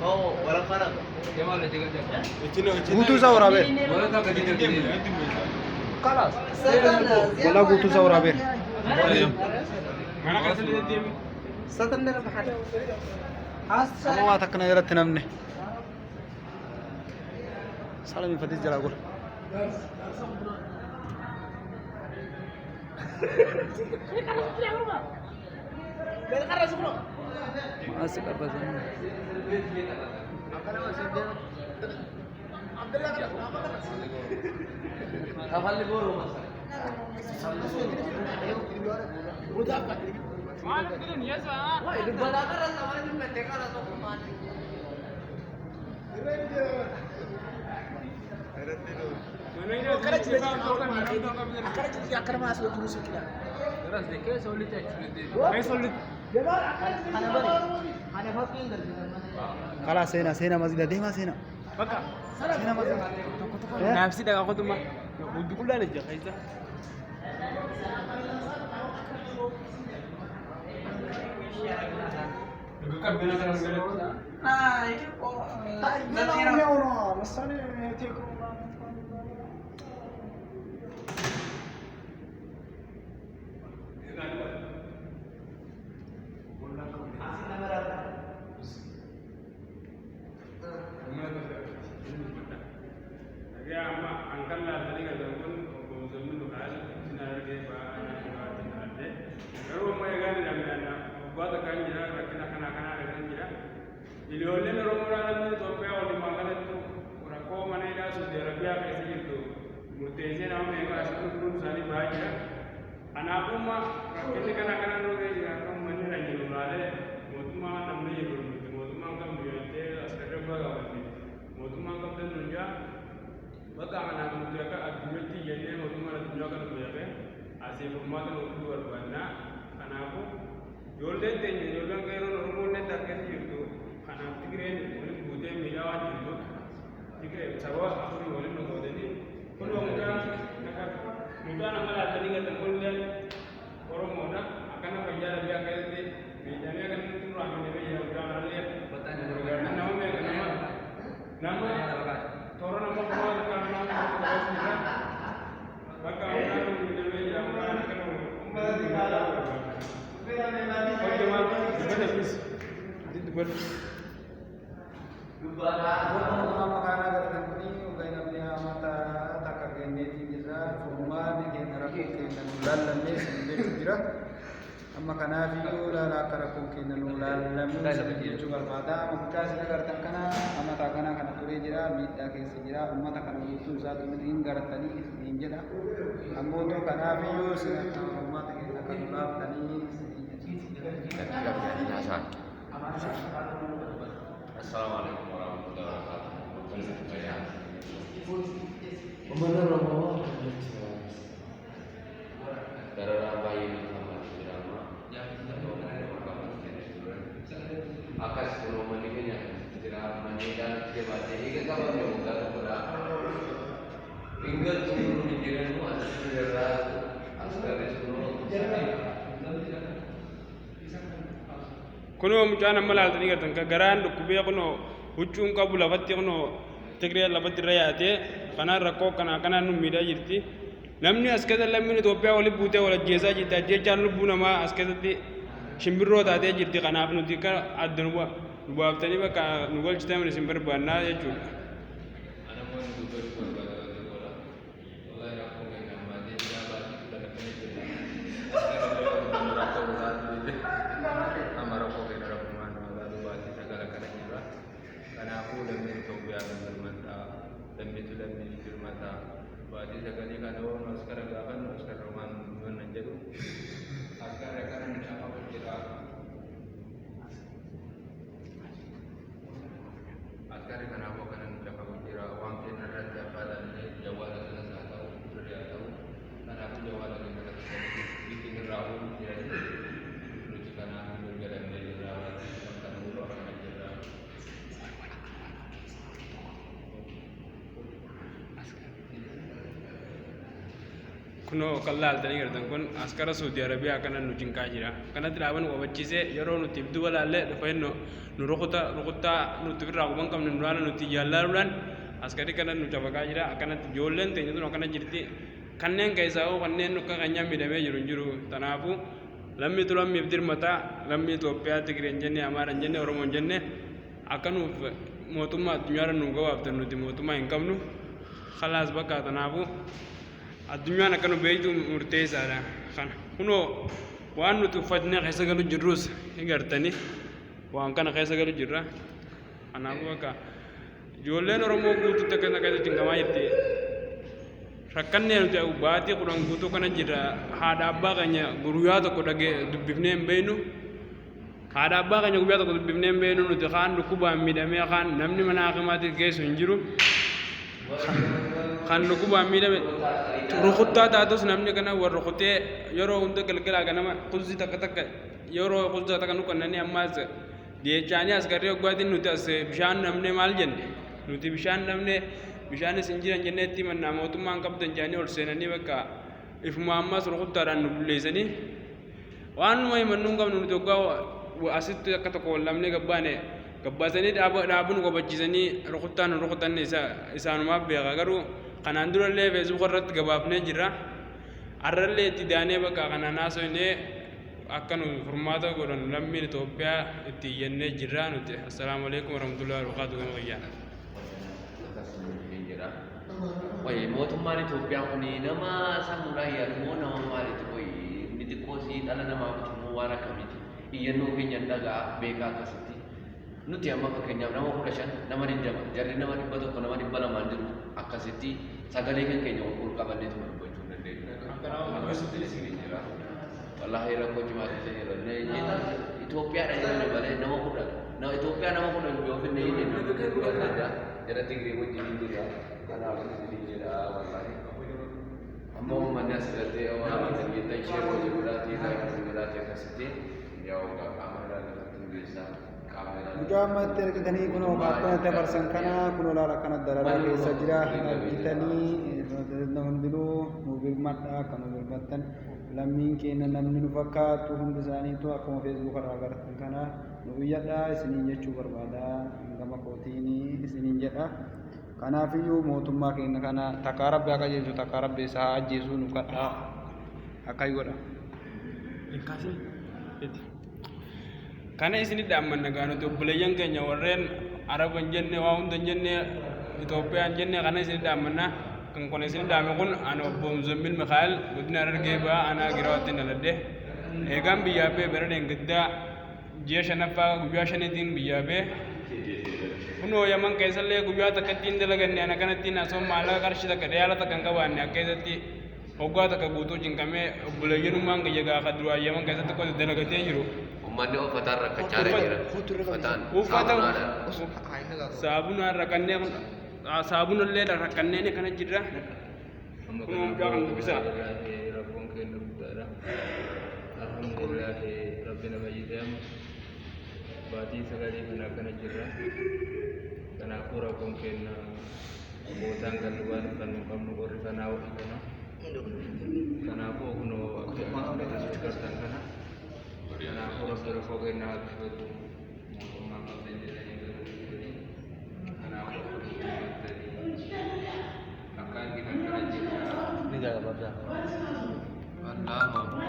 Oh, walang parang. Guutuusaa waraabee. Kalas. Walaa guutuusaa waraabee. Satan darah mahal. Amma waa takka na irratti namne. Salami fatis jalaa gol. Masih apa sih? Hafal ni guru mas. Wah, itu balakar sama ni mendekar atau kemana? Akan masuk dulu sekian. Terus dek, solid aja. Solid. Kalah sena masih dah deh sena. Baka. Sena masih. Nafsi dah aku tuh mah. Udah kulah aja kayak itu. Nah, ini kok. Nanti orang, masalahnya tiap Ijoolleen Oromoo naannoo Itoophiyaa walumaa galatti rakkoo mana hidhaa Saudi Arabiyaa keessa jirtu murteessee nama meeqaa asitti lubbuun isaanii bahaa jira. Kanaafummaa rakkinni kana nurra jira akka uummanni irra jiru laalee mootummaa namni jiru nuti mootummaan kam biyyootee asirra abbaa qabanne mootummaan kam dandeenyaa bakka kanaaf nuti akka addunyaatti jennee mootummaan addunyaa kana beekee asii furmaata nuti barbaannaa. Kanaafuu ijoolleen teenya ijoolleen qeerroon Oromoo illee targeetti jirtu. Kanaaf Tigireen waliin guutee miidhaa waan jirtuuf Tigiree sababa afurii waliin nu gootanii kunoo mucaa nama laattanii gatan kunillee Oromoodha akkana fayyaa dhabee akka jedhee miidhamee akka inni turraa miidhamee jira mucaa kanallee nama meeqa nama toora nama kumaa akka nama jira bakka mucaa nama miidhamee jira mucaa akka nama uummata miidhaa barbaada. Hojii nama kana gartan kuni ugai namni amata takka kenneeti jira furmaani kenna rakkoo kenna nu laallamee sinbee jira amma kanaaf iyyuu laala akka rakkoo kenna nu laallamee sinbee jechuu barbaada mucaa isin agartan kana amata kana kana turee jira miidhaa keessa jira ummata kana guutuu isaatu hin garatanii hin jedha ammoo kanaaf iyyuu isin akka ummata kenna kan nu laaftanii Assalamualaikum warahmatullahi wabarakatuh. Bener Romo. Darah bayi sama drama. Akas sebelum menikahnya tidak menikah cepat ini kita baru juga berapa. Tinggal sebelum menikahmu ada saudara askari sebelum. Kunoo mucaa nama laaltanii gartan ka garaan dhukkubee kunoo huccuun qabu lafatti kunoo Tigiree lafatti irra yaatee kanaan rakkoo kanaan nu miidhaa jirti. Namni as keessa lammiin Itoophiyaa walitti buutee wal ajjeesaa jirti. Ajjeechaan lubbuu namaa as keessatti shimbirroo taatee jirti. Kanaaf nuti kan adda nu baaftanii bakka nu galchitan isin barbaannaa jechuudha. Askari kenapa kena menjaga bendera uang kena raja pada kuno kallaaltanii gartan kun askara Saudi Arabiyaa kana nu cinqaa jira. Kanatti dhaaban qabachiisee yeroo nuti ibduu walaallee dhufee nu rukuttaa nuti irraa quban qabne nuraala nuti jaallaluudhaan askari kana nu cabaqaa jira. Akkanatti ijoolleen teenya tun akkana jirti. Kanneen keessaa hoo kanneen akka kanyaan miidhamee jiru. Kanaafuu lammii tu lammiif dirmataa lammii Itoophiyaa Tigireen jenne Amaaraan jenne Oromoon jenne akka nuuf mootummaa addunyaarra nu gabaabtan nuti mootummaa hin qabnu. Khalaas bakka kanaafuu addunyaan akka nu beektu murteessaadha. Kana kunoo waan nuti uffatnee keessa galu jirrus hin gartanii waan kana keessa galu jirra. Kanaafuu bakka ijoolleen Oromoo guutuutti akkana keessatti cinqamaa jirti. Rakkannee nuti baatii 10 guutuu kana jirra. Haadha abbaa keenya guyyaa tokko dhagee dubbifnee hin beeknu. Haadha abbaa keenya guyyaa tokko dubbifnee hin beeknu nuti kaan dhukkubaan miidhamee kaan namni mana hakimaatti geessu hin jiru. Kan dhukkubaan miidhame rukuttaa taatus namni kana warra rukutee yeroo hunda galgalaa ganama quzzi takka yeroo quzza takka nu kannanii ammaas deechaanii askarrii hoggaatiin nuti as bishaan namne maal jenne nuti bishaan namne bishaan isin jiran jenneetti mannaa mootummaan qabdan jaanii ol seenanii bakka ifuma ammaas rukuttaadhaan nu bulleessanii waanuma himannuu hin qabnu nuti hoggaa asitti akka tokko wallamnee gabbaasanii dhaabuun qobachiisanii rukuttaan rukutanne isaanumaaf beeka garuu kanaan durallee feesbuuk irratti gabaafnee jirra. Har'allee itti daanee bakka kanaan haasofnee akka nu furmaata godhan lammiin Itoophiyaa itti iyyannee jirra nuti. Assalaamu alaikum warahmatullahi wabarakatuh gama wayyaa. Wayii mootummaan Itoophiyaa kun nama sammuudhaan yaadamoo nama maaliiti wayii inni xiqqoo si dhala namaa kutumuu waan akkamiiti iyyannoo keenya dhagaa beekaa akkasitti. Nuti amma fakkeenyaaf nama 15 nama 20 jarri nama 100 nama 200 jiru akkasitti sagalee keenya ol qabannee tuma dubbachuu dandeenya. Akkasitti isin jira. Wallahi rakkoo cimaatu jira. Itoophiyaadha jedhame malee nama 10 nama Itoophiyaa nama 10 yoo finne inni jara Tigiree wajjin jira. Kanaaf isin jira wallahi. Amma uummanni asirratti waan biyya ishee hojii godhaatii akkasitti yoo qaama irraa tungeessaa. Mucaammatti ergatanii kunoo kaartoonatti dabarsan kana kunoo laala akkana dararaa keessa jira argitanii hundinuu nu birmadha akka nu birmattan lammiin keenya namni nu fakkaatu hundi isaaniitu akkuma feesbuuk irraa agartan kana nu iyyadha isiniin jechuu barbaada gama kootiin isiniin jedha. Kanaafiyyuu mootummaa keenya kana takkaa rabbi akka jechuun takkaa rabbi isaa ajjeesuu nu kadhaa akka godha. Kana isinit dhaammanna gaanuti obboleeyyan keenya warreen Araban jenne waa hunda jenne Itoophiyaan jenne kana isinit dhaammanna kan kun isinit dhaame kun ana obbo Muzammil Mikaa'el godina Harargee ba'aa ana giraawatti naladde eegaan biyyaa bee bara deengiddaa ji'a shanaffaa guyyaa shaniitiin biyyaa bee kunoo yaman keessallee guyyaa takkattiin dalaganne ana kanattiin asoon maallaqa qarshii takka dhiyaala takka hin qabaanne akka keessatti hoggaa takka guutuu cinqamee obboleeyyanummaan kiyya gaafa duraa yaman keessatti qote dalagatee jiru. Uummanni uffataan rakkachaa jira. Uffataan saabunaan rakkannee saabunallee rakkannee kana jirra. Kun mucaa kan dubbisaa. Rabboon keenya guddaadha. Alhamdulillah rabbi nama jedhamu baatii sagalee kana akkana jirra. Kanaafuu rabboon keenya bootaan kan waan kan nu qabnu warri kanaa warri kana. Kanaafuu kunoo akka gartan kana. Kanaafuu rabbi rakkoo keenya haa dhufatu. Mootummaan qabdee jedhanii kanaafuu akka argitan kana jirra. Ni gaafata.